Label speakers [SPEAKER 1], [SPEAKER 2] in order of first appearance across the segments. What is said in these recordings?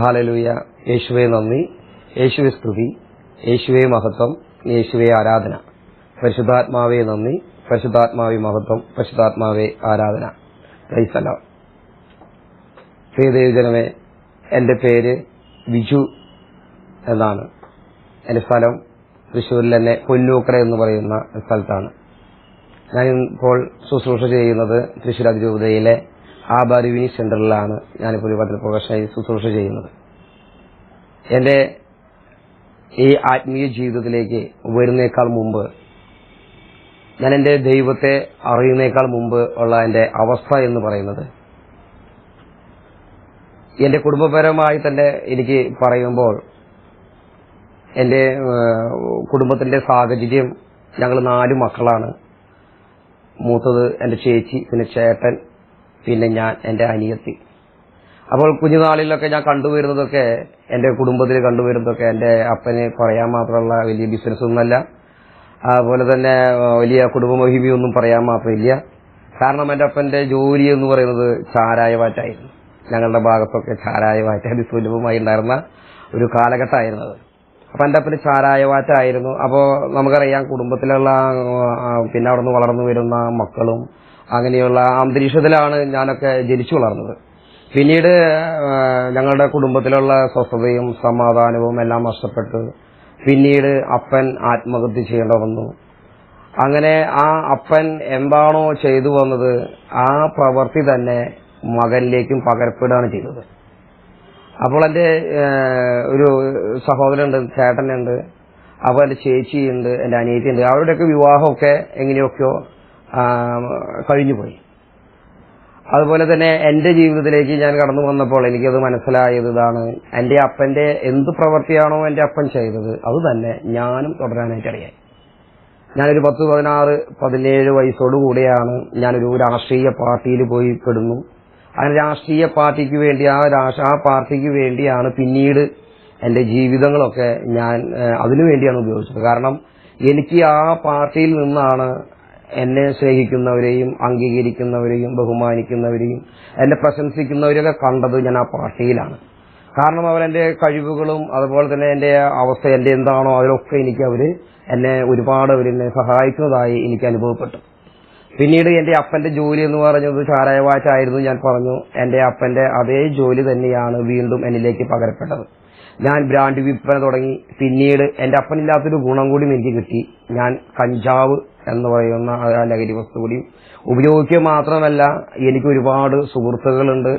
[SPEAKER 1] Hallelujah. യേശുവേ നന്ദി, യേശുവേ സ്തുതി, യേശുവേ മഹത്വം, യേശുവേ ആരാധന. പരിശുദ്ധാത്മാവേ നന്ദി, പരിശുദ്ധാത്മാവേ മഹത്വം, പരിശുദ്ധാത്മാവേ ആരാധന. Praise the Lord. പ്രിയ ദൈവജനമേ, എൻ്റെ പേര് വിജു എന്നാണ്. എൻ്റെ സ്ഥലം തൃശ്ശൂരിൽ തന്നെ പൊന്നൂക്കര എന്ന് പറയുന്ന സ്ഥലത്താണ്. ഞാൻ ഇപ്പോൾ ശുശ്രൂഷ ചെയ്യുന്നത് തൃശ്ശൂർ അതിരൂപതയിലെ ആബാരിവിനി സെന്ററിലാണ്. ഞാനിപ്പോൾ ഒരു 10 വർഷമായി ശുശ്രൂഷ ചെയ്യുന്നത്. എൻ്റെ ഈ ആത്മീയ ജീവിതത്തിലേക്ക് വരുന്നേക്കാൾ മുമ്പ്, ഞാൻ എൻ്റെ ദൈവത്തെ അറിയുന്നേക്കാൾ മുമ്പ് ഉള്ള എൻ്റെ അവസ്ഥ എന്ന് പറയുന്നത്, എൻ്റെ കുടുംബപരമായി തന്നെ എനിക്ക് പറയുമ്പോൾ, എൻ്റെ കുടുംബത്തിന്റെ സാഹചര്യം, ഞങ്ങൾ 4 മക്കളാണ്. മൂത്തത് എൻ്റെ ചേച്ചി, പിന്നെ ചേട്ടൻ, പിന്നെ ഞാൻ, എൻ്റെ അനിയത്തി. അപ്പോൾ കുഞ്ഞുനാളിലൊക്കെ ഞാൻ കണ്ടുവരുന്നതൊക്കെ, എൻ്റെ കുടുംബത്തിൽ കണ്ടുവരുന്നതൊക്കെ, എൻ്റെ അപ്പന് പറയാൻ മാത്രമുള്ള വലിയ ബിസിനസ് ഒന്നുമല്ല, അതുപോലെ തന്നെ വലിയ കുടുംബമഹിമയൊന്നും പറയാൻ മാത്രമില്ല. കാരണം എൻ്റെ അപ്പന്റെ ജോലി എന്ന് പറയുന്നത് ചാരായവാറ്റായിരുന്നു. ഞങ്ങളുടെ ഭാഗത്തൊക്കെ ചാരായവാറ്റ അതിസുലഭമായി ഉണ്ടായിരുന്ന ഒരു കാലഘട്ടമായിരുന്നത്. അപ്പൊ എൻ്റെ അപ്പന് ചാരായവാറ്റായിരുന്നു. അപ്പോൾ നമുക്കറിയാം, കുടുംബത്തിലുള്ള പിന്നെ അവിടെ നിന്ന് വളർന്നു വരുന്ന മക്കളും അങ്ങനെയുള്ള അന്തരീക്ഷത്തിലാണ് ഞാനൊക്കെ ജനിച്ചു വളർന്നത്. പിന്നീട് ഞങ്ങളുടെ കുടുംബത്തിലുള്ള സ്വസ്ഥതയും സമാധാനവും എല്ലാം നഷ്ടപ്പെട്ടു. പിന്നീട് അപ്പൻ ആത്മഹത്യ ചെയ്യേണ്ട വന്നു. അങ്ങനെ ആ അപ്പൻ എന്താണോ ചെയ്തു വന്നത്, ആ പ്രവൃത്തി തന്നെ മകനിലേക്കും പകരപ്പെടുകയാണ് ചെയ്തത്. അപ്പോൾ എൻ്റെ ഒരു സഹോദരനുണ്ട്, ചേട്ടനുണ്ട്, അപ്പോൾ എൻ്റെ ചേച്ചിയുണ്ട്, എൻ്റെ അനിയത്തിയുണ്ട്. അവരുടെയൊക്കെ വിവാഹമൊക്കെ എങ്ങനെയൊക്കെയോ കഴിഞ്ഞുപോയി. അതുപോലെ തന്നെ എൻ്റെ ജീവിതത്തിലേക്ക് ഞാൻ കടന്നു വന്നപ്പോൾ എനിക്കത് മനസ്സിലായത് ഇതാണ്: എൻ്റെ അപ്പന്റെ എന്ത് പ്രവൃത്തിയാണോ എൻ്റെ അപ്പൻ ചെയ്തത്, അത് തന്നെ ഞാനും തുടരാനായിട്ട് ഇടയായി. ഞാനൊരു 10, 16, 17 വയസ്സോടുകൂടിയാണ് ഞാനൊരു രാഷ്ട്രീയ പാർട്ടിയിൽ പോയി പെടുന്നു. അങ്ങനെ രാഷ്ട്രീയ പാർട്ടിക്ക് വേണ്ടി, ആ പാർട്ടിക്ക് വേണ്ടിയാണ് പിന്നീട് എൻ്റെ ജീവിതങ്ങളൊക്കെ ഞാൻ അതിനു വേണ്ടിയാണ് ഉപയോഗിച്ചത്. കാരണം എനിക്ക് ആ പാർട്ടിയിൽ നിന്നാണ് എന്നെ സ്നേഹിക്കുന്നവരെയും അംഗീകരിക്കുന്നവരെയും ബഹുമാനിക്കുന്നവരെയും എന്നെ പ്രശംസിക്കുന്നവരെയൊക്കെ കണ്ടത് ഞാൻ ആ പാർട്ടിയിലാണ്. കാരണം അവരെന്റെ കഴിവുകളും അതുപോലെ തന്നെ എൻ്റെ അവസ്ഥ, എൻ്റെ എന്താണോ അതിലൊക്കെ എന്നെ ഒരുപാട് അവരെന്നെ സഹായിക്കുന്നതായി എനിക്ക് അനുഭവപ്പെട്ടു. പിന്നീട് എൻ്റെ അപ്പന്റെ ജോലി എന്ന് പറഞ്ഞത് ചാരായവാറ്റായിരുന്നു. ഞാൻ പറഞ്ഞു, എൻ്റെ അപ്പന്റെ അതേ ജോലി തന്നെയാണ് വീണ്ടും എന്നിലേക്ക് പകരപ്പെട്ടത്. ഞാൻ ബ്രാൻഡ് വിൽപ്പന തുടങ്ങി. പിന്നീട് എൻ്റെ അപ്പനില്ലാത്തൊരു ഗുണം കൂടി എനിക്ക് കിട്ടി. ഞാൻ കഞ്ചാവ് എന്ന് പറയുന്ന ആ ലഹരി വസ്തു കൂടി ഉപയോഗിക്കുക മാത്രമല്ല, എനിക്ക് ഒരുപാട് സുഹൃത്തുക്കളുണ്ട്.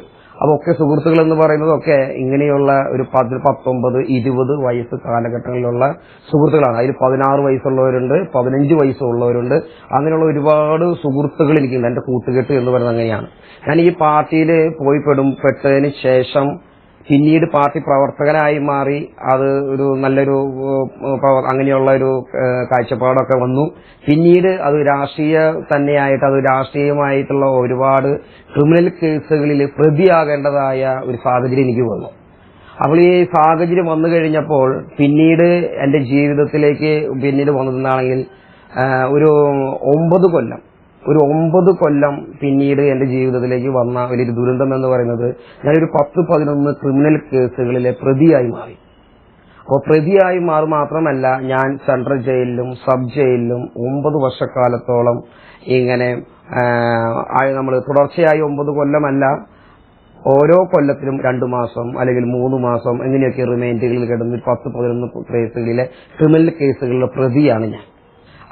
[SPEAKER 1] അതൊക്കെ സുഹൃത്തുക്കൾ എന്ന് പറയുന്നതൊക്കെ ഇങ്ങനെയുള്ള ഒരു 19, 20 വയസ്സ് കാലഘട്ടങ്ങളിലുള്ള സുഹൃത്തുക്കളാണ്. അതിൽ 16 വയസ്സുള്ളവരുണ്ട്, 15 വയസ്സുള്ളവരുണ്ട്. അങ്ങനെയുള്ള ഒരുപാട് സുഹൃത്തുക്കൾ എനിക്കുണ്ട്. എന്റെ കൂട്ടുകെട്ട് എന്ന് പറയുന്നത് അങ്ങനെയാണ്. ഞാൻ ഈ പാർട്ടിയിൽ പോയി പെട്ടതിന് ശേഷം പിന്നീട് പാർട്ടി പ്രവർത്തകനായി മാറി. അത് ഒരു നല്ലൊരു അങ്ങനെയുള്ള ഒരു കാഴ്ചപ്പാടൊക്കെ വന്നു. പിന്നീട് അത് രാഷ്ട്രീയ തന്നെയായിട്ട്, അത് രാഷ്ട്രീയമായിട്ടുള്ള ഒരുപാട് ക്രിമിനൽ കേസുകളിൽ പ്രതിയാകേണ്ടതായ ഒരു സാഹചര്യം എനിക്ക് വന്നു. അപ്പോൾ ഈ സാഹചര്യം വന്നു കഴിഞ്ഞപ്പോൾ പിന്നീട് എന്റെ ജീവിതത്തിലേക്ക് പിന്നീട് വന്നതെന്നാണെങ്കിൽ ഒരു 9 കൊല്ലം പിന്നീട് എന്റെ ജീവിതത്തിലേക്ക് വന്ന വലിയൊരു ദുരന്തം എന്ന് പറയുന്നത്, ഞാനൊരു 10-11 ക്രിമിനൽ കേസുകളിലെ പ്രതിയായി മാറി. അപ്പോൾ പ്രതിയായി മാറി മാത്രമല്ല, ഞാൻ സെൻട്രൽ ജയിലിലും സബ് ജയിലിലും 9 വർഷക്കാലത്തോളം ഇങ്ങനെ നമ്മൾ തുടർച്ചയായി 9 കൊല്ലമല്ല, ഓരോ കൊല്ലത്തിലും 2 മാസം അല്ലെങ്കിൽ 3 മാസം എങ്ങനെയൊക്കെ റിമാൻഡുകളിൽ കിടന്ന് 10-11 കേസുകളിലെ ക്രിമിനൽ കേസുകളിലെ പ്രതിയാണ് ഞാൻ.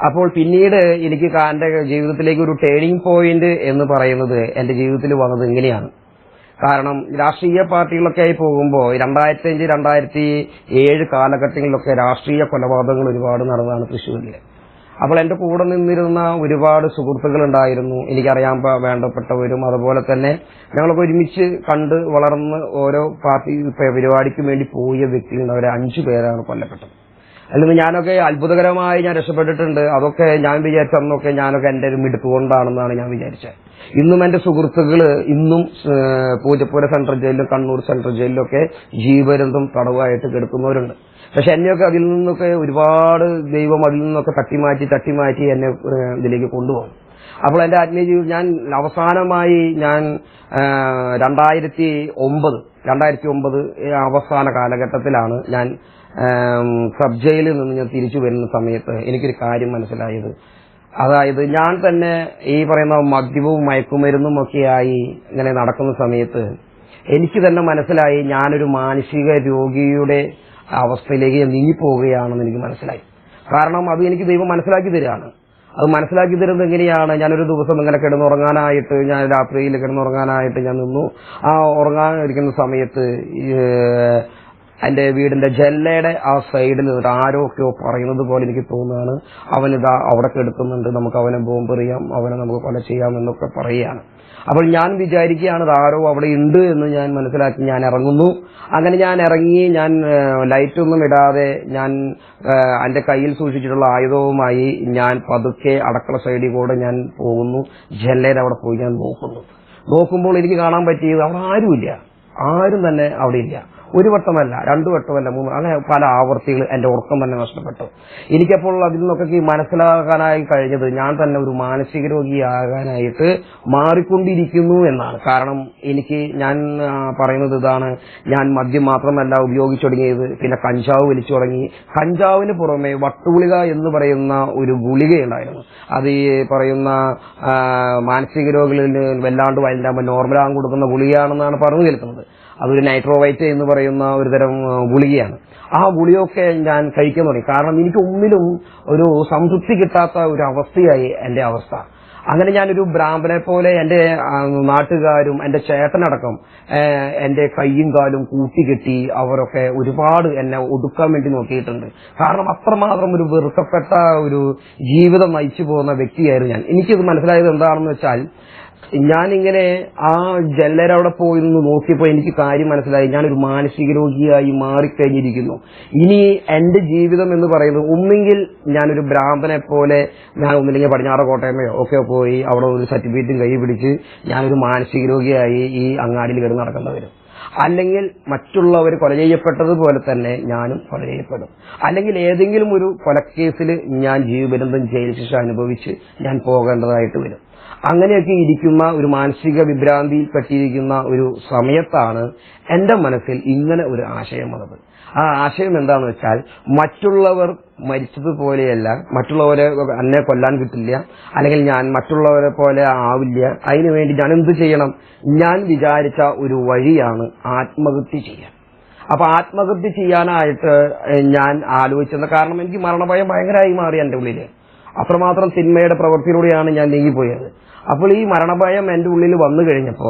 [SPEAKER 1] അപ്പോൾ പിന്നീട് എനിക്ക് എന്റെ ജീവിതത്തിലേക്ക് ഒരു ടേണിംഗ് പോയിന്റ് എന്ന് പറയുന്നത് എന്റെ ജീവിതത്തിൽ വന്നത് ഇങ്ങനെയാണ്. കാരണം രാഷ്ട്രീയ പാർട്ടികളൊക്കെ ആയി പോകുമ്പോൾ 2005, 2007 കാലഘട്ടങ്ങളിലൊക്കെ രാഷ്ട്രീയ കൊലപാതകങ്ങൾ ഒരുപാട് നടന്നതാണ് തൃശ്ശൂരിൽ. അപ്പോൾ എന്റെ കൂടെ നിന്നിരുന്ന ഒരുപാട് സുഹൃത്തുക്കൾ ഉണ്ടായിരുന്നു, എനിക്കറിയാൻ വേണ്ടപ്പെട്ടവരും. അതുപോലെ തന്നെ ഞങ്ങളൊക്കെ ഒരുമിച്ച് കണ്ട് വളർന്ന് ഓരോ പാർട്ടി പരിപാടിക്കും വേണ്ടി പോയ വ്യക്തികളുണ്ട്. അവരെ 5 പേരാണ് കൊല്ലപ്പെട്ടത്. അല്ലെങ്കിൽ ഞാനൊക്കെ അത്ഭുതകരമായി ഞാൻ രക്ഷപ്പെട്ടിട്ടുണ്ട്. അതൊക്കെ ഞാൻ വിചാരിച്ച അന്നൊക്കെ ഞാനൊക്കെ എന്റെ ഒരു മിടുക്ക് കൊണ്ടാണെന്നാണ് ഞാൻ വിചാരിച്ചത്. ഇന്നും എന്റെ സുഹൃത്തുക്കള് ഇന്നും പൂജപ്പുര സെൻട്രൽ ജയിലിലും കണ്ണൂർ സെൻട്രൽ ജയിലിലൊക്കെ ജീവപര്യന്തം തടവായിട്ട് കിടക്കുന്നവരുണ്ട്. പക്ഷെ എന്നെയൊക്കെ അതിൽ നിന്നൊക്കെ ഒരുപാട് ദൈവം അതിൽ നിന്നൊക്കെ തട്ടിമാറ്റി എന്നെ ഇതിലേക്ക് കൊണ്ടുപോകും. അപ്പോൾ എന്റെ ആത്മീയ ജീവിതം ഞാൻ അവസാനമായി ഞാൻ 2009 അവസാന കാലഘട്ടത്തിലാണ് ഞാൻ സബ് ജയിലിൽ നിന്ന് ഞാൻ തിരിച്ചു വരുന്ന സമയത്ത് എനിക്കൊരു കാര്യം മനസ്സിലായത്. അതായത് ഞാൻ തന്നെ ഈ പറയുന്ന മദ്യവും മയക്കുമരുന്നും ഒക്കെയായി ഇങ്ങനെ നടക്കുന്ന സമയത്ത് എനിക്ക് തന്നെ മനസ്സിലായി ഞാനൊരു മാനസിക രോഗിയുടെ അവസ്ഥയിലേക്ക് നീങ്ങിപ്പോവുകയാണെന്ന് എനിക്ക് മനസ്സിലായി. കാരണം അത് എനിക്ക് ദൈവം മനസ്സിലാക്കി തരികയാണ്. അത് മനസ്സിലാക്കി തരുന്നത് എങ്ങനെയാണ്? ഞാനൊരു ദിവസം ഇങ്ങനെ കിടന്നുറങ്ങാനായിട്ട്, ഞാൻ രാത്രിയിൽ കിടന്നുറങ്ങാനായിട്ട് ഞാൻ നിന്നു. ആ ഉറങ്ങാനിരിക്കുന്ന സമയത്ത് എന്റെ വീടിന്റെ ജല്ലയുടെ ആ സൈഡിൽ നിന്നിട്ട് ആരൊക്കെയോ പറയുന്നത് പോലെ എനിക്ക് തോന്നുകയാണ്, അവനിതാ അവിടെ കിടക്കുന്നുണ്ട്, നമുക്ക് അവനെ ബോംബെറിയാം, അവനെ നമുക്ക് കൊല ചെയ്യാം എന്നൊക്കെ പറയുകയാണ്. അപ്പോൾ ഞാൻ വിചാരിക്കുകയാണ് ആരോ അവിടെ ഉണ്ട് എന്ന് ഞാൻ മനസ്സിലാക്കി ഞാൻ ഇറങ്ങുന്നു. അങ്ങനെ ഞാൻ ഇറങ്ങി, ഞാൻ ലൈറ്റൊന്നും ഇടാതെ ഞാൻ എന്റെ കയ്യിൽ സൂക്ഷിച്ചിട്ടുള്ള ആയുധവുമായി ഞാൻ പതുക്കെ അടക്കള സൈഡിൽ കൂടെ ഞാൻ പോകുന്നു. ജല്ലയുടെ അവിടെ പോയി ഞാൻ നോക്കുമ്പോൾ എനിക്ക് കാണാൻ പറ്റിയത് അവിടെ ആരുമില്ല, ആരും തന്നെ അവിടെ ഇല്ല. ഒരു വട്ടമല്ല, 2 വട്ടമല്ല, 3, അങ്ങനെ പല ആവർത്തികൾ എന്റെ ഉറക്കം തന്നെ നഷ്ടപ്പെട്ടു. എനിക്കപ്പോൾ അതിൽ നിന്നൊക്കെ മനസ്സിലാക്കാനായി കഴിഞ്ഞത് ഞാൻ തന്നെ ഒരു മാനസിക രോഗിയാകാനായിട്ട് മാറിക്കൊണ്ടിരിക്കുന്നു എന്നാണ്. കാരണം ഞാൻ പറയുന്നത് ഇതാണ്, ഞാൻ മദ്യം മാത്രമല്ല ഉപയോഗിച്ചു തുടങ്ങിയത്, പിന്നെ കഞ്ചാവ് വലിച്ചു തുടങ്ങി. കഞ്ചാവിന് പുറമെ വട്ടുഗുളിക എന്ന് പറയുന്ന ഒരു ഗുളികയുണ്ടായിരുന്നു. അത് ഈ പറയുന്ന മാനസിക രോഗികളിൽ വല്ലാണ്ട് വലുതാകുമ്പോൾ നോർമലാകാൻ കൊടുക്കുന്ന ഗുളികയാണെന്നാണ് പറഞ്ഞു കേൾക്കുന്നത്. അതൊരു നൈട്രോവൈറ്റ് എന്ന് പറയുന്ന ഒരു തരം ഗുളികയാണ്. ആ ഗുളികയൊക്കെ ഞാൻ കഴിക്കാൻ തുടങ്ങി. കാരണം എനിക്ക് ഒന്നിലും ഒരു സംതൃപ്തി കിട്ടാത്ത ഒരു അവസ്ഥയായി എന്റെ അവസ്ഥ. അങ്ങനെ ഞാനൊരു ബ്രാഹ്മണനെ പോലെ എന്റെ നാട്ടുകാരും എന്റെ ചേട്ടനടക്കം എന്റെ കൈയും കാലും കൂട്ടിക്കെട്ടി അവരൊക്കെ ഒരുപാട് എന്നെ ഒടുക്കാൻ വേണ്ടി നോക്കിയിട്ടുണ്ട്. കാരണം അത്രമാത്രം ഒരു വെറുക്കപ്പെട്ട ഒരു ജീവിതം നയിച്ചു പോകുന്ന വ്യക്തിയായിരുന്നു ഞാൻ. എനിക്കിത് മനസ്സിലായത് എന്താണെന്ന് വെച്ചാൽ, ഞാനിങ്ങനെ ആ ജല്ലരവിടെ പോയി നിന്ന് നോക്കിയപ്പോൾ എനിക്ക് കാര്യം മനസ്സിലായി, ഞാനൊരു മാനസിക രോഗിയായി മാറിക്കഴിഞ്ഞിരിക്കുന്നു. ഇനി എന്റെ ജീവിതം എന്ന് പറയുന്നത് ഒന്നെങ്കിൽ ഞാനൊരു ബ്രാഹ്മണനെ പോലെ, ഞാൻ ഒന്നില്ലെങ്കിൽ പടിഞ്ഞാറ് കോട്ടയമോ ഒക്കെ പോയി അവിടെ ഒരു സർട്ടിഫിക്കറ്റും കൈ പിടിച്ച് ഞാനൊരു മാനസിക രോഗിയായി ഈ അങ്ങാടിയിൽ കിടന്ന് നടക്കേണ്ടി വരും. അല്ലെങ്കിൽ മറ്റുള്ളവർ കൊല ചെയ്യപ്പെട്ടതുപോലെ തന്നെ ഞാനും കൊല ചെയ്യപ്പെടും. അല്ലെങ്കിൽ ഏതെങ്കിലും ഒരു കൊലക്കേസിൽ ഞാൻ ജീവപര്യന്തം ജയിൽ ശിക്ഷ അനുഭവിച്ച് ഞാൻ പോകേണ്ടതായിട്ട് വരും. അങ്ങനെയൊക്കെ ഇരിക്കുന്ന ഒരു മാനസിക വിഭ്രാന്തിയിൽപ്പെട്ടിരിക്കുന്ന ഒരു സമയത്താണ് എന്റെ മനസ്സിൽ ഇങ്ങനെ ഒരു ആശയം വന്നത്. ആ ആശയം എന്താണെന്ന് വെച്ചാൽ, മറ്റുള്ളവർ മരിച്ചതുപോലെയല്ല, മറ്റുള്ളവരെ എന്നെ കൊല്ലാൻ കിട്ടില്ല, അല്ലെങ്കിൽ ഞാൻ മറ്റുള്ളവരെ പോലെ ആവില്ല. അതിനുവേണ്ടി ഞാൻ എന്ത് ചെയ്യണം? ഞാൻ വിചാരിച്ച ഒരു വഴിയാണ് ആത്മഹത്യ ചെയ്യാൻ. അപ്പൊ ആത്മഹത്യ ചെയ്യാനായിട്ട് ഞാൻ ആലോചിച്ചത്, കാരണം എനിക്ക് മരണഭയം ഭയങ്കരമായി മാറി എന്റെ ഉള്ളില്. അത്രമാത്രം തിന്മയുടെ പ്രവൃത്തിയിലൂടെയാണ് ഞാൻ നീങ്ങിപ്പോയത്. അപ്പോൾ ഈ മരണഭയം എന്റെ ഉള്ളിൽ വന്നു കഴിഞ്ഞപ്പോ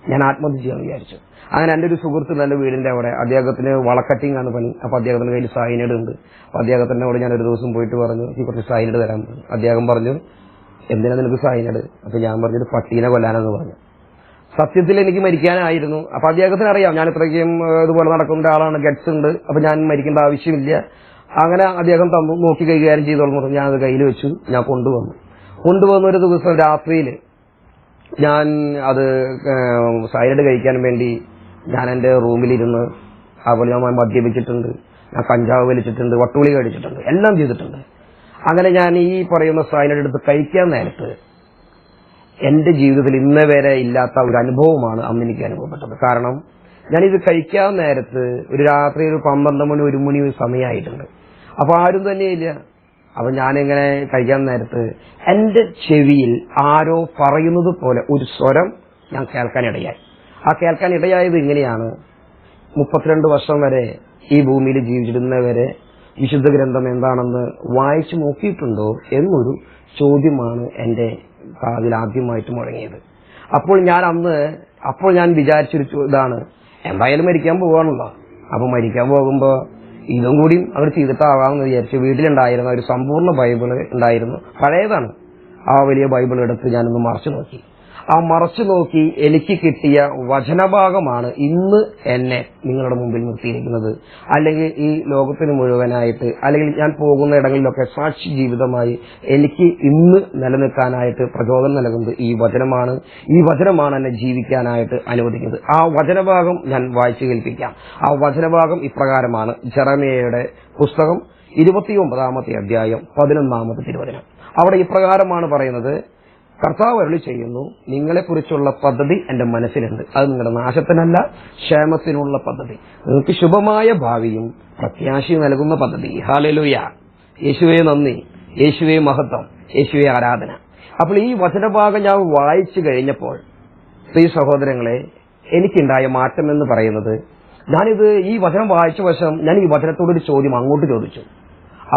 [SPEAKER 1] ഞാൻ ആത്മഹത്യ ചെയ്യാമെന്ന് വിചാരിച്ചു. അങ്ങനെ എന്റെ ഒരു സുഹൃത്ത് എന്റെ വീടിന്റെ അവിടെ, അദ്ദേഹത്തിന് വളക്കട്ടിങ് ആണ് പണി. അപ്പൊ അദ്ദേഹത്തിന്റെ കയ്യിൽ സൈനൈഡ് ഉണ്ട്. അപ്പൊ അദ്ദേഹത്തിനോട് ഞാൻ ഒരു ദിവസം പോയിട്ട് പറഞ്ഞു, എനിക്ക് കുറച്ച് സൈനൈഡ് തരാൻ പറഞ്ഞു. അദ്ദേഹം പറഞ്ഞു, എന്തിനാ നിനക്ക് സൈനൈഡ്? അപ്പൊ ഞാൻ പറഞ്ഞത് പട്ടീനെ കൊല്ലാനെന്ന് പറഞ്ഞു. സത്യത്തിൽ എനിക്ക് മരിക്കാനായിരുന്നു. അപ്പൊ അദ്ദേഹത്തിന് അറിയാം ഞാൻ ഇത്രയ്ക്കും ഇതുപോലെ നടക്കുന്ന ഒരാളാണ്, ഗട്സ് ഉണ്ട്, അപ്പൊ ഞാൻ മരിക്കേണ്ട ആവശ്യമില്ല. അങ്ങനെ അദ്ദേഹം തന്നു, നോക്കി കൈകാര്യം ചെയ്തോളൂ പറഞ്ഞു. ഞാൻ അത് കയ്യിൽ വെച്ചു, ഞാൻ കൊണ്ടുവന്ന ഒരു ദിവസം രാത്രിയിൽ ഞാൻ അത് സൈനൈഡ് കഴിക്കാൻ വേണ്ടി ഞാൻ എന്റെ റൂമിലിരുന്ന്, അതുപോലെ ഞാൻ മദ്യപിച്ചിട്ടുണ്ട്, ഞാൻ കഞ്ചാവ് വലിച്ചിട്ടുണ്ട്, വട്ടുകുളി കഴിച്ചിട്ടുണ്ട്, എല്ലാം ചെയ്തിട്ടുണ്ട്. അങ്ങനെ ഞാൻ ഈ പറയുന്ന സൈനൈഡ് എടുത്ത് കഴിക്കാൻ നേരത്ത് എന്റെ ജീവിതത്തിൽ ഇന്നേ വരെ ഇല്ലാത്ത ഒരു അനുഭവമാണ് അന്ന് എനിക്ക് അനുഭവപ്പെട്ടത്. കാരണം ഞാനിത് കഴിക്കാൻ നേരത്ത് ഒരു രാത്രി ഒരു 12 മണി 1 മണി സമയമായിട്ടുണ്ട്. അപ്പൊ ആരും തന്നെയില്ല. അപ്പൊ ഞാനിങ്ങനെ കഴിക്കാൻ നേരത്ത് എന്റെ ചെവിയിൽ ആരോ പറയുന്നത് പോലെ ഒരു സ്വരം ഞാൻ കേൾക്കാനിടയായി. ആ കേൾക്കാനിടയായത് ഇങ്ങനെയാണ്: 32 വർഷം വരെ ഈ ഭൂമിയിൽ ജീവിച്ചിരുന്നവരെ വിശുദ്ധ ഗ്രന്ഥം എന്താണെന്ന് വായിച്ചു നോക്കിയിട്ടുണ്ടോ എന്നൊരു ചോദ്യമാണ് എന്റെ കാതിൽ ആദ്യമായിട്ട് മുഴങ്ങിയത്. അപ്പോൾ ഞാൻ വിചാരിച്ചൊരു ഇതാണ്, എന്തായാലും മരിക്കാൻ പോവാണല്ലോ. അപ്പൊ മരിക്കാൻ പോകുമ്പോ ഇതും കൂടി അവർ ചെയ്തിട്ടാവാമെന്ന് വിചാരിച്ചു. വീട്ടിലുണ്ടായിരുന്ന ഒരു സമ്പൂർണ്ണ ബൈബിള് ഉണ്ടായിരുന്നു, പഴയതാണ്. ആ വലിയ ബൈബിൾ എടുത്ത് ഞാനൊന്ന് മറച്ചു നോക്കി. ആ മറച്ചു നോക്കി എനിക്ക് കിട്ടിയ വചനഭാഗമാണ് ഇന്ന് എന്നെ നിങ്ങളുടെ മുമ്പിൽ നിർത്തിയിരിക്കുന്നത്. അല്ലെങ്കിൽ ഈ ലോകത്തിന് മുഴുവനായിട്ട്, അല്ലെങ്കിൽ ഞാൻ പോകുന്ന ഇടങ്ങളിലൊക്കെ സാക്ഷി ജീവിതമായി എനിക്ക് ഇന്ന് നിലനിൽക്കാനായിട്ട് പ്രചോദനം നൽകുന്നത് ഈ വചനമാണ്. ഈ വചനമാണ് എന്നെ ജീവിക്കാനായിട്ട് അനുവദിക്കുന്നത്. ആ വചനഭാഗം ഞാൻ വായിച്ചു കേൾപ്പിക്കാം. ആ വചനഭാഗം ഇപ്രകാരമാണ്: ജെറമിയയുടെ പുസ്തകം 29-ാമത്തെ അധ്യായം 11-ാമത്തെ തിരുവചനം. അവിടെ ഇപ്രകാരമാണ് പറയുന്നത്: കർത്താവ് അരുളി ചെയ്യുന്നു, നിങ്ങളെക്കുറിച്ചുള്ള പദ്ധതി എന്റെ മനസ്സിലുണ്ട്. അത് നിങ്ങളുടെ നാശത്തിനല്ല, ക്ഷേമത്തിനുള്ള പദ്ധതി, നിങ്ങൾക്ക് ശുഭമായ ഭാവിയും പ്രത്യാശയും നൽകുന്ന പദ്ധതി. ഹല്ലേലൂയ. യേശുവേ നന്ദി, യേശുവേ മഹത്വം, യേശുവേ ആരാധന. അപ്പോൾ ഈ വചനഭാഗം ഞാൻ വായിച്ചു കഴിഞ്ഞപ്പോൾ പ്രിയ സഹോദരങ്ങളെ, എനിക്കുണ്ടായ മാറ്റം എന്ന് പറയുന്നത്, ഞാനിത് ഈ വചനം വായിച്ച വശം ഞാൻ ഈ വചനത്തോടൊരു ചോദ്യം അങ്ങോട്ട് ചോദിച്ചു.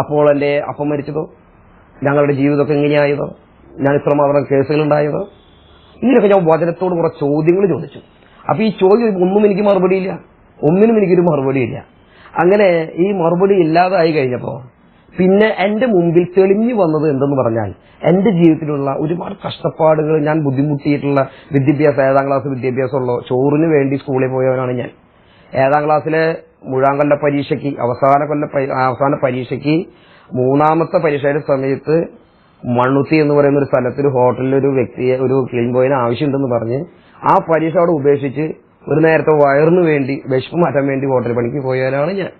[SPEAKER 1] അപ്പോൾ എന്റെ അപ്പം മരിച്ചതോ, ഞങ്ങളുടെ ജീവിതമൊക്കെ എങ്ങനെയായതോ, ഞാൻ ഇത്രമാത്രം കേസുകളുണ്ടായതോ, ഇതിനൊക്കെ ഞാൻ വചനത്തോട് കുറെ ചോദ്യങ്ങൾ ചോദിച്ചു. അപ്പൊ ഈ ചോദ്യം ഒന്നും എനിക്ക് മറുപടിയില്ല, ഒന്നിനും എനിക്കൊരു മറുപടിയില്ല. അങ്ങനെ ഈ മറുപടി ഇല്ലാതായി കഴിഞ്ഞപ്പോ പിന്നെ എന്റെ മുമ്പിൽ തെളിഞ്ഞു വന്നത് എന്തെന്ന് പറഞ്ഞാൽ, എന്റെ ജീവിതത്തിലുള്ള ഒരുപാട് കഷ്ടപ്പാടുകൾ, ഞാൻ ബുദ്ധിമുട്ടിയിട്ടുള്ള വിദ്യാഭ്യാസം, 7ാം ക്ലാസ് വിദ്യാഭ്യാസമുള്ള ചോറിന് വേണ്ടി സ്കൂളിൽ പോയവനാണ് ഞാൻ. 7ാം ക്ലാസ്സിലെ മുഴാം കൊല്ല പരീക്ഷയ്ക്ക്, അവസാന പരീക്ഷയ്ക്ക് 3ാമത്തെ പരീക്ഷയുടെ സമയത്ത് മണ്ണുത്തി എന്ന് പറയുന്ന ഒരു സ്ഥലത്ത് ഒരു ഹോട്ടലിൽ ഒരു വ്യക്തിയെ, ഒരു ക്ലീൻ ബോയിന് ആവശ്യമുണ്ടെന്ന് പറഞ്ഞ് ആ പരീക്ഷ അവിടെ ഉപേക്ഷിച്ച് ഒരു നേരത്തെ വയറിന് വേണ്ടി, വിശപ്പ് മാറ്റാൻ വേണ്ടി ഹോട്ടൽ പണിക്ക് പോയവനാണ് ഞാൻ.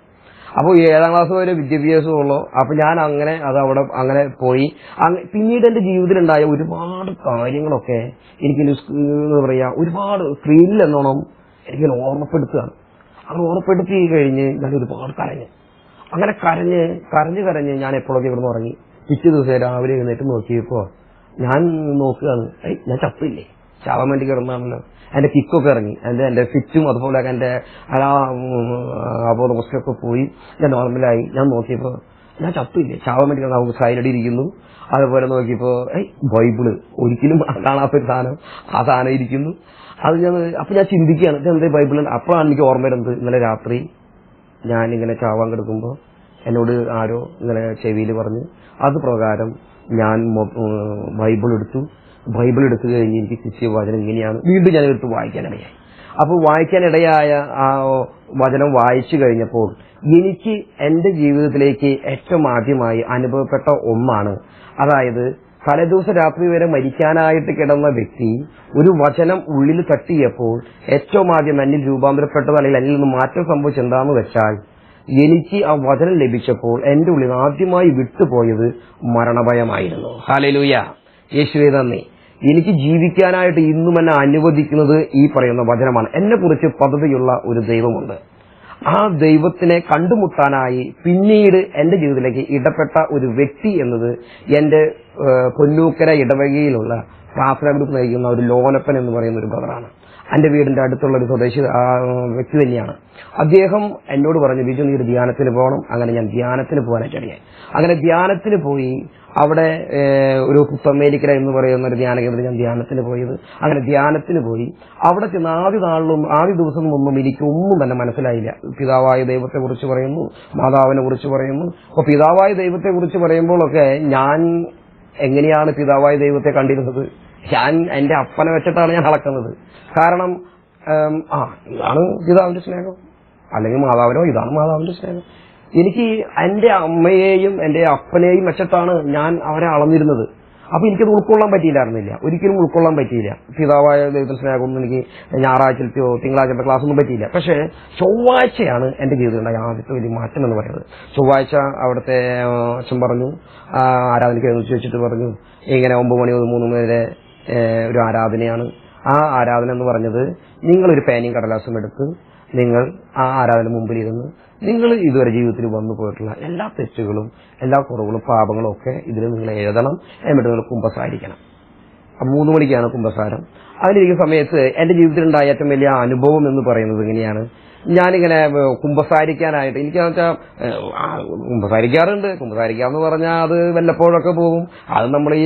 [SPEAKER 1] അപ്പോൾ 7ാം ക്ലാസ് വരെ വിദ്യാഭ്യാസമുള്ളൂ. അപ്പൊ ഞാൻ അങ്ങനെ അങ്ങനെ പോയി. പിന്നീട് എന്റെ ജീവിതത്തിലുണ്ടായ ഒരുപാട് കാര്യങ്ങളൊക്കെ എനിക്ക് എന്താ പറയാ, ഒരുപാട് സ്ക്രീനിൽ എന്നോണം എനിക്കിങ്ങനെ ഓർമ്മപ്പെടുത്തുകയാണ്. അങ്ങനെ ഓർമ്മപ്പെടുത്തി കഴിഞ്ഞ് ഞാൻ ഒരുപാട് അങ്ങനെ കരഞ്ഞ് ഞാൻ എപ്പോഴൊക്കെ ഇവിടുന്ന് ഉറങ്ങി. പിറ്റേ ദിവസം രാവിലെ എഴുന്നേറ്റ് നോക്കിയപ്പോ ഞാൻ നോക്കുകയാണ്, ഞാൻ ചത്തില്ലേ, ചാവാൻ വേണ്ടി കിടന്നാണല്ലോ. എന്റെ കിക്കൊക്കെ ഇറങ്ങി, എന്റെ ഫിറ്റും അതുപോലെ എന്റെ അബോധമൊക്കെ പോയി, ഞാൻ നോർമലായി. ഞാൻ നോക്കിയപ്പോ ഞാൻ ചത്തില്ലേ, ചാവാൻ വേണ്ടി കിടന്ന സൈലടി ഇരിക്കുന്നു. അതുപോലെ നോക്കിയപ്പോ ബൈബിള്, ഒരിക്കലും കാണാത്തൊരു സാധനം, ആ സാധനം ഇരിക്കുന്നു. അപ്പൊ ഞാൻ ചിന്തിക്കുകയാണ്, ഇതെന്താ ബൈബിൾ. അപ്പോഴാണ് എനിക്ക് ഓർമ്മ വരുന്നത്, ഇന്നലെ രാത്രി ഞാനിങ്ങനെ ചാവാൻ കിടക്കുമ്പോ എന്നോട് ആരോ ഇങ്ങനെ ചെവിയിൽ പറഞ്ഞു. അത് പ്രകാരം ഞാൻ ബൈബിൾ എടുത്തു കഴിഞ്ഞ് എനിക്ക് കിട്ടിയ വചനം ഇങ്ങനെയാണ്. വീണ്ടും ഞാൻ എടുത്ത് വായിക്കാനിടയായി. അപ്പോൾ വായിക്കാനിടയായ ആ വചനം വായിച്ചു കഴിഞ്ഞപ്പോൾ എനിക്ക് എന്റെ ജീവിതത്തിലേക്ക് ഏറ്റവും ആദ്യമായി അനുഭവപ്പെട്ട ഒന്നാണ്. അതായത് തലേദിവസം രാത്രി വരെ മരിക്കാനായിട്ട് കിടന്ന വ്യക്തി ഒരു വചനം ഉള്ളിൽ തട്ടിയപ്പോൾ ഏറ്റവും ആദ്യം എന്നിൽ രൂപാന്തരപ്പെട്ടത്, അല്ലെങ്കിൽ എന്നിൽ നിന്ന് മാറ്റം സംഭവിച്ചത് എന്താണെന്ന് വെച്ചാൽ, എനിക്ക് ആ വചനം ലഭിച്ചപ്പോൾ എന്റെ ഉള്ളിൽ ആദ്യമായി വിട്ടുപോയത് മരണഭയമായിരുന്നു. ഹല്ലേലൂയ, യേശുവേ നന്ദി. എനിക്ക് ജീവിക്കാനായിട്ട് ഇന്നും എന്നെ അനുവദിക്കുന്നത് ഈ പറയുന്ന വചനമാണ്. എന്നെ കുറിച്ച് പദ്ധതിയുള്ള ഒരു ദൈവമുണ്ട്. ആ ദൈവത്തിനെ കണ്ടുമുട്ടാനായി പിന്നീട് എന്റെ ജീവിതത്തിലേക്ക് ഇടപെട്ട ഒരു വ്യക്തി എന്നത് എന്റെ പൊന്നൂക്കര ഇടവകയിലുള്ള പ്രാർത്ഥനാ ഗ്രൂപ്പ് നയിക്കുന്ന ഒരു ലോനപ്പൻ എന്ന് പറയുന്ന ഒരു ബ്രദറാണ്. എന്റെ വീടിന്റെ അടുത്തുള്ള ഒരു സ്വദേശി വ്യക്തി തന്നെയാണ്. അദ്ദേഹം എന്നോട് പറഞ്ഞു, ബിജു നീ ഒരു ധ്യാനത്തിന് പോകണം. അങ്ങനെ ഞാൻ ധ്യാനത്തിന് പോകാനായിട്ട് ഇടയായി. അങ്ങനെ ധ്യാനത്തിന് പോയി. അവിടെ ഒരു പുത്തമ്മേലിക്കര എന്ന് പറയുന്ന ഒരു ധ്യാന കേന്ദ്രം ഞാൻ ധ്യാനത്തിന് പോയത്. അങ്ങനെ ധ്യാനത്തിന് പോയി. അവിടെ ചെന്ന് ആദ്യ ദിവസം ഒന്നും എനിക്കൊന്നും തന്നെ മനസ്സിലായില്ല. പിതാവായ ദൈവത്തെ കുറിച്ച് പറയുന്നു, മാതാവിനെ കുറിച്ച് പറയുന്നു. അപ്പൊ പിതാവായ ദൈവത്തെ കുറിച്ച് പറയുമ്പോഴൊക്കെ ഞാൻ എങ്ങനെയാണ് പിതാവായ ദൈവത്തെ കണ്ടിരുന്നത്? ഞാൻ എന്റെ അപ്പനെ വെച്ചിട്ടാണ് ഞാൻ അളക്കുന്നത്. കാരണം ഇതാണ് പിതാവിന്റെ സ്നേഹം, അല്ലെങ്കിൽ മാതാവിനോ ഇതാണ് മാതാവിന്റെ സ്നേഹം. എനിക്ക് എന്റെ അമ്മയെയും എന്റെ അപ്പനെയും വെച്ചിട്ടാണ് ഞാൻ അവരെ അളന്നിരുന്നത്. അപ്പൊ എനിക്കത് ഉൾക്കൊള്ളാൻ പറ്റിയില്ലായിരുന്നില്ല, ഒരിക്കലും ഉൾക്കൊള്ളാൻ പറ്റിയില്ല. പിതാവായ ദൈവത്തിന്റെ സ്നേഹമൊന്നും എനിക്ക് ഞായറാഴ്ചയിലോ തിങ്കളാഴ്ചത്തെ ക്ലാസ് ഒന്നും പറ്റിയില്ല. പക്ഷേ ചൊവ്വാഴ്ചയാണ് എന്റെ ജീവിതത്തിലുണ്ടായ ആദ്യത്തെ വലിയ മാറ്റം എന്ന് പറയുന്നത്. ചൊവ്വാഴ്ച അവിടുത്തെ അച്ഛൻ പറഞ്ഞു, ആരാധനയ്ക്ക് ചോദിച്ചിട്ട് പറഞ്ഞു, ഇങ്ങനെ 9 മണി മുതൽ 3 മണി വരെ ഒരു ആരാധനയാണ്. ആ ആരാധന എന്ന് പറഞ്ഞത്, നിങ്ങളൊരു പേനയും കടലാസും എടുത്ത് നിങ്ങൾ ആ ആരാധന മുമ്പിലിരുന്ന് നിങ്ങൾ ഇതുവരെ ജീവിതത്തിൽ വന്നു പോയിട്ടുള്ള എല്ലാ തെറ്റുകളും, എല്ലാ കുറവുകളും, പാപങ്ങളും ഒക്കെ ഇതിൽ നിങ്ങൾ എഴുതണം. എന്നിട്ട് നിങ്ങൾ കുമ്പസാരിക്കണം. 3 മണിക്കാണ് കുമ്പസാരം. അതിലിരിക്കുന്ന സമയത്ത് എന്റെ ജീവിതത്തിലുണ്ടായ ഏറ്റവും വലിയ അനുഭവം എന്ന് പറയുന്നത് ഇങ്ങനെയാണ്. ഞാനിങ്ങനെ കുമ്പസാരിക്കാനായിട്ട്, എനിക്കെന്ന് വെച്ചാൽ കുമ്പസാരിക്കാറുണ്ട്. കുമ്പസാരിക്കാന്ന് പറഞ്ഞാൽ അത് വല്ലപ്പോഴൊക്കെ പോകും. അത് നമ്മൾ ഈ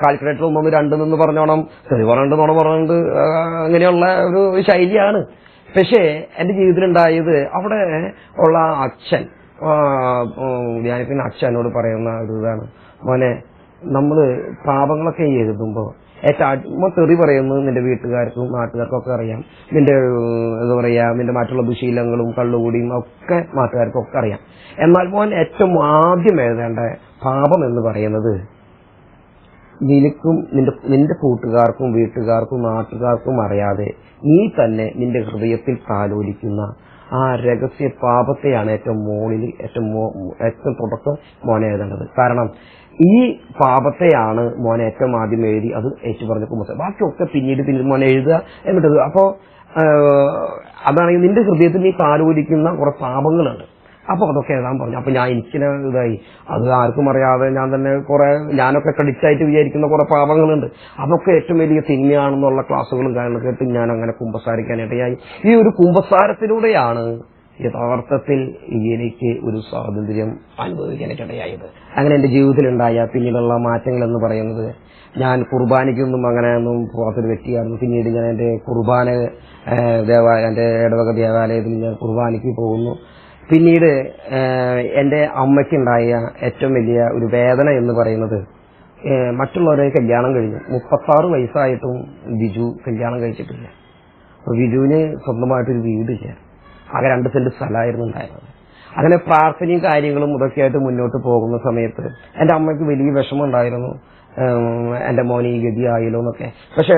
[SPEAKER 1] കാൽക്കുലേറ്റർ 1 2 എന്ന് പറഞ്ഞോണം, തെറി പറഞ്ഞിട്ട് അങ്ങനെയുള്ള ഒരു ശൈലിയാണ്. പക്ഷേ എന്റെ ജീവിതത്തിലുണ്ടായത്, അവിടെ ഉള്ള അച്ഛൻ, ധ്യാനിക്കുന്ന അച്ഛനോട് പറയുന്ന ഒരു ഇതാണ്, മോനെ നമ്മള് പാപങ്ങളൊക്കെ എഴുതുമ്പോ ഏറ്റവും തെറി പറയുന്നത് നിന്റെ വീട്ടുകാർക്കും നാട്ടുകാർക്കും ഒക്കെ അറിയാം. നിന്റെ എന്താ പറയാ, നിന്റെ മറ്റുള്ള ദുശീലങ്ങളും കള്ളുകൂടിയും ഒക്കെ നാട്ടുകാർക്കും ഒക്കെ അറിയാം. എന്നാൽ മോൻ ഏറ്റവും ആദ്യം എഴുതേണ്ട പാപം എന്ന് പറയുന്നത് നിനക്കും നിന്റെ കൂട്ടുകാർക്കും വീട്ടുകാർക്കും നാട്ടുകാർക്കും അറിയാതെ നീ തന്നെ നിന്റെ ഹൃദയത്തിൽ താലോലിക്കുന്ന ആ രഹസ്യ പാപത്തെയാണ് ഏറ്റവും മുകളിൽ, ഏറ്റവും തുടക്കം മോനെ എഴുതേണ്ടത്. കാരണം ഈ പാപത്തെയാണ് മോനെ ഏറ്റവും ആദ്യം എഴുതി അത് ഏറ്റുപറഞ്ഞ കുമ്പസാരം. ബാക്കിയൊക്കെ പിന്നീട് മോനെ എഴുതുക എന്നിട്ടത്. അപ്പോ അതാണെങ്കിൽ നിന്റെ ഹൃദയത്തിൽ നീ താലോലിക്കുന്ന കുറെ പാപങ്ങളുണ്ട്, അപ്പൊ അതൊക്കെ എഴുതാൻ പറഞ്ഞു. അപ്പൊ ഞാൻ എനിക്കിനെ ഇതായി, അത് ആർക്കും അറിയാതെ ഞാനൊക്കെ ക്രെഡിറ്റ് ആയിട്ട് വിചാരിക്കുന്ന കുറെ പാപങ്ങളുണ്ട്, അതൊക്കെ ഏറ്റവും വലിയ തിന്മയാണെന്നുള്ള ക്ലാസ്സുകളും കാര്യങ്ങളും കേട്ട് ഞാൻ അങ്ങനെ കുമ്പസാരിക്കാനിടയായി. ഈ ഒരു കുമ്പസാരത്തിലൂടെയാണ് യഥാർത്ഥത്തിൽ എനിക്ക് ഒരു സ്വാതന്ത്ര്യം അനുഭവിക്കാനായിട്ടിടയായത്. അങ്ങനെ എന്റെ ജീവിതത്തിലുണ്ടായ പിന്നീടുള്ള മാറ്റങ്ങൾ എന്ന് പറയുന്നത്, ഞാൻ കുർബാനയ്ക്കൊന്നും അങ്ങനെയൊന്നും പോകാത്തൊരു വ്യക്തിയായിരുന്നു. പിന്നീട് ഞാൻ എന്റെ കുർബാന എന്റെ ഇടവക ദേവാലയത്തിൽ ഞാൻ കുർബാനയ്ക്ക് പോകുന്നു. പിന്നീട് എന്റെ അമ്മയ്ക്കുണ്ടായ ഏറ്റവും വലിയ ഒരു വേദന എന്ന് പറയുന്നത്, മറ്റുള്ളവരെ കല്യാണം കഴിഞ്ഞു. 36 വയസ്സായിട്ടും ബിജു കല്യാണം കഴിച്ചിട്ടില്ല. ബിജുവിന് സ്വന്തമായിട്ടൊരു വീടില്ല, ആകെ 2 സെന്റ് സ്ഥലമായിരുന്നു ഉണ്ടായിരുന്നത്. അങ്ങനെ പ്രാർത്ഥനയും കാര്യങ്ങളും ഇതൊക്കെയായിട്ട് മുന്നോട്ട് പോകുന്ന സമയത്ത് എന്റെ അമ്മയ്ക്ക് വലിയ വിഷമം ഉണ്ടായിരുന്നു, എന്റെ മോനെ ഈ ഗതിയായല്ലോ എന്നൊക്കെ. പക്ഷെ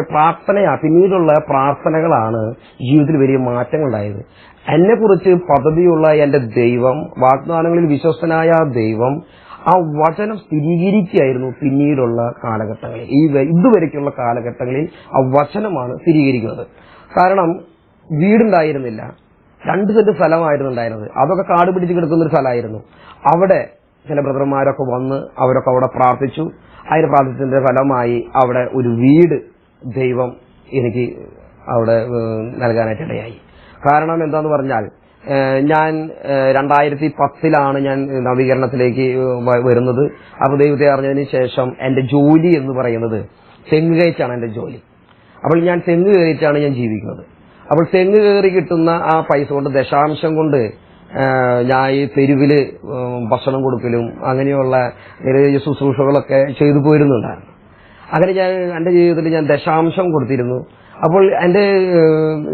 [SPEAKER 1] പിന്നീടുള്ള പ്രാർത്ഥനകളാണ് ജീവിതത്തിൽ വലിയ മാറ്റങ്ങൾ ഉണ്ടായത്. എന്നെ കുറിച്ച് പദ്ധതിയുള്ള എന്റെ ദൈവം, വാഗ്ദാനങ്ങളിൽ വിശ്വസ്തനായ ദൈവം ആ വചനം സ്ഥിരീകരിക്കുകയായിരുന്നു. പിന്നീടുള്ള കാലഘട്ടങ്ങളിൽ, ഇതുവരെയ്ക്കുള്ള കാലഘട്ടങ്ങളിൽ ആ വചനമാണ് സ്ഥിരീകരിക്കുന്നത്. കാരണം വീടുണ്ടായിരുന്നില്ല, 2 സെന്റ് സ്ഥലമായിരുന്നു ഉണ്ടായിരുന്നത്. അതൊക്കെ കാട് പിടിച്ച് കിടക്കുന്ന ഒരു സ്ഥലമായിരുന്നു. അവിടെ ചില ബ്രദർമാരൊക്കെ വന്ന് അവരൊക്കെ അവിടെ പ്രാർത്ഥിച്ചു. അതിന് പ്രാർത്ഥിച്ചതിന്റെ ഫലമായി അവിടെ ഒരു വീട് ദൈവം എനിക്ക് അവിടെ നൽകാനായിട്ടിടയായി. കാരണം എന്താന്ന് പറഞ്ഞാൽ, ഞാൻ 2010 ഞാൻ നവീകരണത്തിലേക്ക് വരുന്നത്. അപ്പൊ ദൈവത്തെ അറിഞ്ഞതിന് ശേഷം എന്റെ ജോലി എന്ന് പറയുന്നത് തെങ്ങ് കയറ്റാണ് എന്റെ ജോലി. അപ്പോൾ ഞാൻ തെങ്ങ് കയറിയിട്ടാണ് ഞാൻ ജീവിക്കുന്നത്. അപ്പോൾ തെങ്ങ് കയറി കിട്ടുന്ന ആ പൈസ കൊണ്ട്, ദശാംശം കൊണ്ട് ഞാൻ ഈ തെരുവില് ഭക്ഷണം കൊടുക്കലും അങ്ങനെയുള്ള നിരവധി ശുശ്രൂഷകളൊക്കെ ചെയ്തു പോയിരുന്നുണ്ടായിരുന്നു. അങ്ങനെ എന്റെ ജീവിതത്തിൽ ഞാൻ ദശാംശം കൊടുത്തിരുന്നു. അപ്പോൾ എന്റെ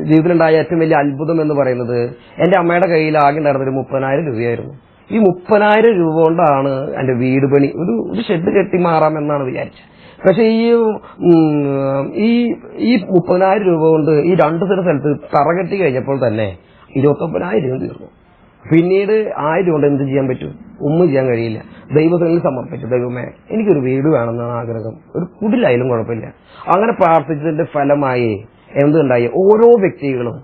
[SPEAKER 1] ജീവിതത്തിലുണ്ടായ ഏറ്റവും വലിയ അത്ഭുതം എന്ന് പറയുന്നത്, എന്റെ അമ്മയുടെ കയ്യിൽ ആകെ ഉണ്ടായിരുന്നൊരു 30,000 രൂപയായിരുന്നു. ഈ 30,000 രൂപ കൊണ്ടാണ് എന്റെ വീട് പണി, ഒരു ഷെഡ് കെട്ടി മാറാമെന്നാണ് വിചാരിച്ചത്. പക്ഷെ ഈ 30,000 രൂപ കൊണ്ട് ഈ 2 സെന്റ് സ്ഥലത്ത് തറ കെട്ടി കഴിഞ്ഞപ്പോൾ തന്നെ 29,000 രൂപ തീർന്നു. പിന്നീട് 1000 കൊണ്ട് എന്ത് ചെയ്യാൻ പറ്റും? ഒന്നും ചെയ്യാൻ കഴിയില്ല. ദൈവത്തിൽ സമർപ്പിച്ചു, ദൈവമേ എനിക്കൊരു വീട് വേണമെന്നാണ് ആഗ്രഹം, ഒരു കുടിലായാലും കുഴപ്പമില്ല. അങ്ങനെ പ്രാർത്ഥിച്ചതിന്റെ ഫലമായി എന്തുണ്ടായി? ഓരോ വ്യക്തികളും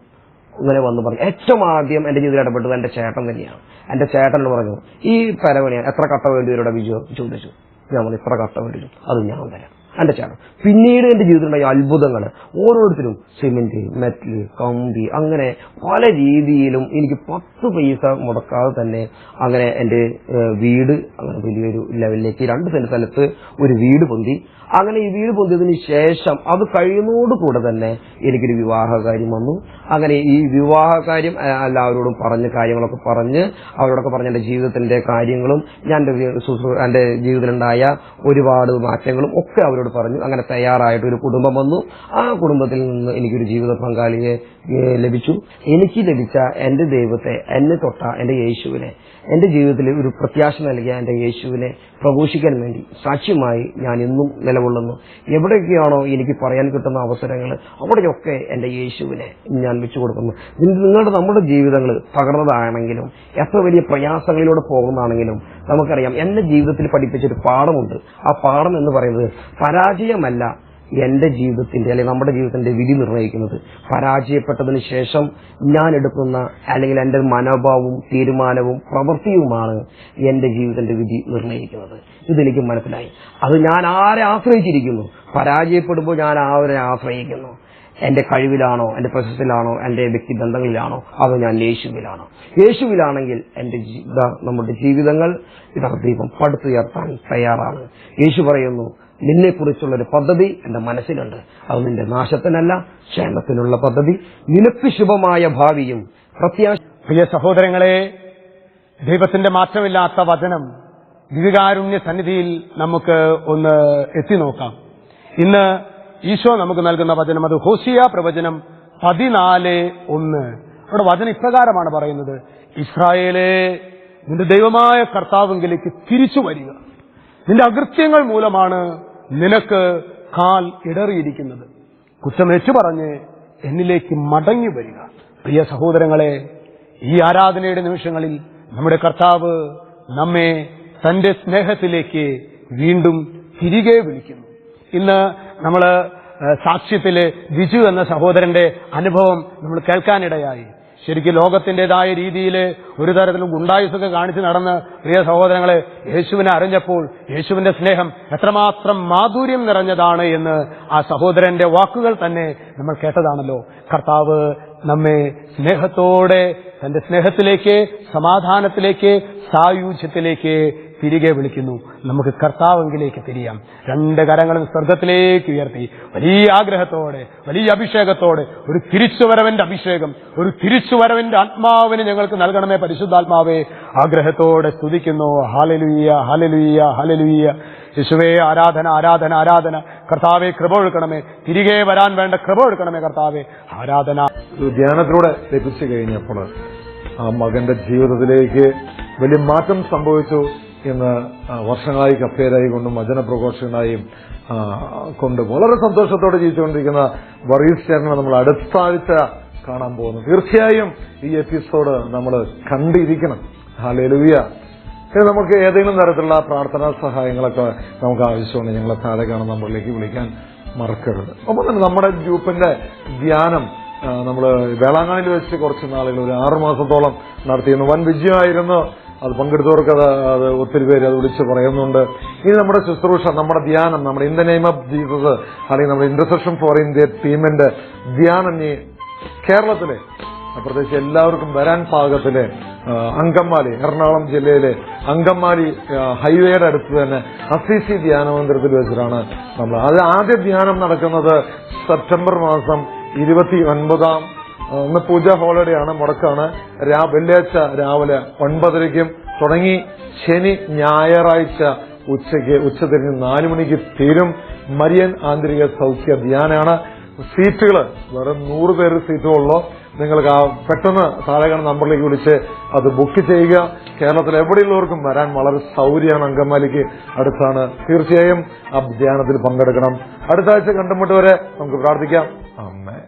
[SPEAKER 1] ഇങ്ങനെ വന്ന് പറഞ്ഞു. ഏറ്റവും ആദ്യം എന്റെ ജീവിതത്തിൽ ഇടപെട്ടത് എന്റെ ചേട്ടൻ തന്നെയാണ്. എന്റെ ചേട്ടനോട് പറഞ്ഞു, ഈ പരവണിയാണ് എത്ര കട്ട വേണ്ടിവരുടെ ബിജു ചോദിച്ചു. ഞാൻ പറഞ്ഞു, ഇത്ര കട്ട വേണ്ടി വരും, അത് ഞാൻ തരാം. എന്റെ ചേട്ടൻ. പിന്നീട് എന്റെ ജീവിതത്തിലുണ്ടായ അത്ഭുതങ്ങൾ, ഓരോരുത്തരും സിമെന്റ്, മെറ്റൽ, കമ്പി, അങ്ങനെ പല രീതിയിലും എനിക്ക് 10 പൈസ മുടക്കാതെ തന്നെ അങ്ങനെ എന്റെ വീട് അങ്ങനെ വലിയൊരു ലെവലിലേക്ക് 2 സെന്റ് സ്ഥലത്ത് ഒരു വീട് പൊന്തി. അങ്ങനെ ഈ വീട് പൊന്തിയതിന് ശേഷം അത് കഴിയുന്നതോടുകൂടെ തന്നെ എനിക്കൊരു വിവാഹകാര്യം വന്നു. അങ്ങനെ ഈ വിവാഹകാര്യം എല്ലാവരോടും കാര്യങ്ങളൊക്കെ പറഞ്ഞ് അവരോടൊക്കെ പറഞ്ഞ എന്റെ ജീവിതത്തിന്റെ കാര്യങ്ങളും എന്റെ ജീവിതത്തിലുണ്ടായ ഒരുപാട് മാറ്റങ്ങളും ഒക്കെ അവരോട് പറഞ്ഞു. അങ്ങനെ തയ്യാറായിട്ട് ഒരു കുടുംബം വന്നു. ആ കുടുംബത്തിൽ നിന്ന് എനിക്കൊരു ജീവിത പങ്കാളിയെ ലഭിച്ചു. എനിക്ക് ലഭിച്ച എന്റെ ദൈവത്തെ, എന്നെ തൊട്ട എന്റെ യേശുവിനെ, എന്റെ ജീവിതത്തിൽ ഒരു പ്രത്യാശ നൽകിയ എന്റെ യേശുവിനെ പ്രഘോഷിക്കാൻ വേണ്ടി സാക്ഷ്യമായി ഞാൻ ഇന്നും നിലകൊള്ളുന്നു. എവിടെയൊക്കെയാണോ എനിക്ക് പറയാൻ കിട്ടുന്ന അവസരങ്ങൾ, അവിടെയൊക്കെ എന്റെ യേശുവിനെ ഞാൻ വെച്ചു കൊടുക്കുന്നു. നമ്മുടെ ജീവിതങ്ങൾ തകർന്നതാണെങ്കിലും എത്ര വലിയ പ്രയാസങ്ങളിലൂടെ പോകുന്നതാണെങ്കിലും നമുക്കറിയാം, എന്റെ ജീവിതത്തിൽ പഠിപ്പിച്ചൊരു പാഠമുണ്ട്. ആ പാഠം എന്ന് പറയുന്നത്, പരാജയമല്ല എന്റെ ജീവിതത്തിന്റെ അല്ലെങ്കിൽ നമ്മുടെ ജീവിതത്തിന്റെ വിധി നിർണ്ണയിക്കുന്നത്. പരാജയപ്പെട്ടതിന് ശേഷം ഞാൻ എടുക്കുന്ന അല്ലെങ്കിൽ എന്റെ മനോഭാവവും തീരുമാനവും പ്രവൃത്തിയുമാണ് എന്റെ ജീവിതത്തിന്റെ വിധി നിർണ്ണയിക്കുന്നത്. ഇതെനിക്ക് മനസ്സിലായി. അത് ഞാൻ ആരെ ആശ്രയിച്ചിരിക്കുന്നു? പരാജയപ്പെടുമ്പോൾ ഞാൻ ആരെ ആശ്രയിക്കുന്നു? എന്റെ കഴിവിലാണോ, എന്റെ പ്രശസ്തിയിലാണോ, എന്റെ വ്യക്തിബന്ധങ്ങളിലാണോ, അതോ ഞാൻ യേശുവിലാണോ? യേശുവിലാണെങ്കിൽ നമ്മുടെ ജീവിതങ്ങൾ ദൈവം പടുത്തുയർത്താൻ തയ്യാറാണ്. യേശു പറയുന്നു, നിന്നെക്കുറിച്ചുള്ളൊരു പദ്ധതി എന്റെ മനസ്സിലുണ്ട്, അത് നിന്റെ നാശത്തിനല്ല ക്ഷേമത്തിനുള്ള പദ്ധതി, നിനക്ക് ശുഭമായ ഭാവിയും പ്രത്യാശ.
[SPEAKER 2] പ്രിയ സഹോദരങ്ങളെ, ദൈവത്തിന്റെ മാറ്റമില്ലാത്ത വചനം ദിവ്യകാരുണ്യ സന്നിധിയിൽ നമുക്ക് ഒന്ന് എത്തി നോക്കാം. ഇന്ന് ഈശോ നമുക്ക് നൽകുന്ന വചനം, അത് ഹോശിയ പ്രവചനം 14:1. അവിടെ വചനം ഇപ്രകാരമാണ് പറയുന്നത്: ഇസ്രായേലേ, നിന്റെ ദൈവമായ കർത്താവിലേക്ക് തിരിച്ചു വരിക. നിന്റെ അകൃത്യങ്ങൾ മൂലമാണ് നിനക്ക് കാൽ ഇടറിയിരിക്കുന്നത്. കുറ്റമേറ്റു പറഞ്ഞ് എന്നിലേക്ക് മടങ്ങി വരിക. പ്രിയ സഹോദരങ്ങളെ, ഈ ആരാധനയുടെ നിമിഷങ്ങളിൽ നമ്മുടെ കർത്താവ് നമ്മെ തന്റെ സ്നേഹത്തിലേക്ക് വീണ്ടും തിരികെ വിളിക്കുന്നു. ഇന്ന് നമ്മൾ സാക്ഷ്യത്തില് ബിജു എന്ന സഹോദരന്റെ അനുഭവം നമ്മൾ കേൾക്കാനിടയായി. ശരിക്കും ലോകത്തിന്റേതായ രീതിയിൽ ഒരു തരത്തിലും ഗുണ്ടായുസൊക്കെ കാണിച്ച് നടന്ന് പ്രിയ സഹോദരങ്ങളെ യേശുവിനെ അറിഞ്ഞപ്പോൾ യേശുവിന്റെ സ്നേഹം എത്രമാത്രം മാധുര്യം നിറഞ്ഞതാണ് എന്ന് ആ സഹോദരന്റെ വാക്കുകൾ തന്നെ നമ്മൾ കേട്ടതാണല്ലോ. കർത്താവ് നമ്മെ സ്നേഹത്തോടെ തന്റെ സ്നേഹത്തിലേക്ക്, സമാധാനത്തിലേക്ക്, സായുജ്യത്തിലേക്ക് തിരികെ വിളിക്കുന്നു. നമുക്ക് കർത്താവെങ്കിലേക്ക് തിരിയാം. രണ്ട് കരങ്ങളും സ്വർഗത്തിലേക്ക് ഉയർത്തി വലിയ ആഗ്രഹത്തോടെ, വലിയ അഭിഷേകത്തോടെ ഒരു തിരിച്ചുവരവന്റെ അഭിഷേകം, ഒരു തിരിച്ചുവരവന്റെ ആത്മാവിന് ഞങ്ങൾക്ക് നൽകണമേ പരിശുദ്ധാത്മാവേ. ആഗ്രഹത്തോടെ സ്തുതിക്കുന്നു. Hallelujah, hallelujah, hallelujah. യേശുവേ, ആരാധന, ആരാധന, ആരാധന. കർത്താവെ, കൃപ ഒഴുക്കണമേ. തിരികെ വരാൻ വേണ്ട കൃപ ഒഴുക്കണമേ കർത്താവെ. ആരാധന.
[SPEAKER 3] ധ്യാനത്തിലൂടെ ലഭിച്ചു കഴിഞ്ഞപ്പോൾ ആ മകന്റെ ജീവിതത്തിലേക്ക് വലിയ മാറ്റം സംഭവിച്ചു എന്ന് വർഷങ്ങളായി കപ്പേരായി കൊണ്ടും വചനപ്രഘോഷകനായും കൊണ്ട് വളരെ സന്തോഷത്തോടെ ജീവിച്ചുകൊണ്ടിരിക്കുന്ന വർഗീസ് ചേട്ടനെ നമ്മൾ അടുത്താഴ്ച കാണാൻ പോകുന്നു. തീർച്ചയായും ഈ എപ്പിസോഡ് നമ്മൾ കണ്ടിരിക്കണം. ഹല്ലേലൂയ. നമുക്ക് ഏതെങ്കിലും തരത്തിലുള്ള പ്രാർത്ഥനാ സഹായങ്ങളൊക്കെ നമുക്ക് ആവശ്യമുണ്ട്. ഞങ്ങളെ താഴെ കാണുന്ന നമ്പറിലേക്ക് വിളിക്കാൻ മറക്കരുത്. ഒപ്പം തന്നെ നമ്മുടെ ഗ്രൂപ്പിന്റെ ധ്യാനം നമ്മൾ വേളാങ്കണ്ണിയിൽ വെച്ച് കുറച്ച് നാളുകൾ, ഒരു 6 മാസത്തോളം നടത്തിയിരുന്നു. വൻ വിജയമായിരുന്നു. അത് പങ്കെടുത്തവർക്ക് അത് ഒത്തിരി പേര് അത് വിളിച്ച് പറയുന്നുണ്ട്. ഇനി നമ്മുടെ ശുശ്രൂഷ, നമ്മുടെ ധ്യാനം, നമ്മുടെ in the name of Jesus അല്ലെങ്കിൽ നമ്മുടെ ഇന്റർസെഷൻ ഫോർ ഇന്ത്യ ടീമിന്റെ ധ്യാനം ഈ കേരളത്തിലെ പ്രത്യേകിച്ച് എല്ലാവർക്കും വരാൻ പാകത്തില് അങ്കമാലി, എറണാകുളം ജില്ലയിലെ അങ്കമാലി ഹൈവേയുടെ അടുത്ത് തന്നെ അസീസി ധ്യാനമന്ദിരത്തിൽ വെച്ചിട്ടാണ് നമ്മൾ അത് ആദ്യ ധ്യാനം നടക്കുന്നത് സെപ്റ്റംബർ മാസം 29. ഇന്ന് പൂജ ഹോളിഡേ ആണ്, മുടക്കാണ്. വെള്ളിയാഴ്ച രാവിലെ 9:30 തുടങ്ങി ശനി ഞായറാഴ്ച ഉച്ചതിരിഞ്ഞ് 4 മണിക്ക് തീരും. മരിയൻ ആന്തരിക സൗഖ്യ ധ്യാനാണ്. സീറ്റുകൾ വെറും 100 പേര് സീറ്റുകളുള്ളൂ. നിങ്ങൾക്ക് പെട്ടെന്ന് താഴെ കാണുന്ന നമ്പറിലേക്ക് വിളിച്ച് അത് ബുക്ക് ചെയ്യുക. കേരളത്തിൽ എവിടെയുള്ളവർക്കും വരാൻ വളരെ സൗകര്യമാണ്. അങ്കമാലിക്ക് അടുത്താണ്. തീർച്ചയായും ആ ധ്യാനത്തിൽ പങ്കെടുക്കണം. അടുത്ത ആഴ്ച കണ്ടുമുട്ടുവരെ നമുക്ക് പ്രാർത്ഥിക്കാം. ആമേൻ.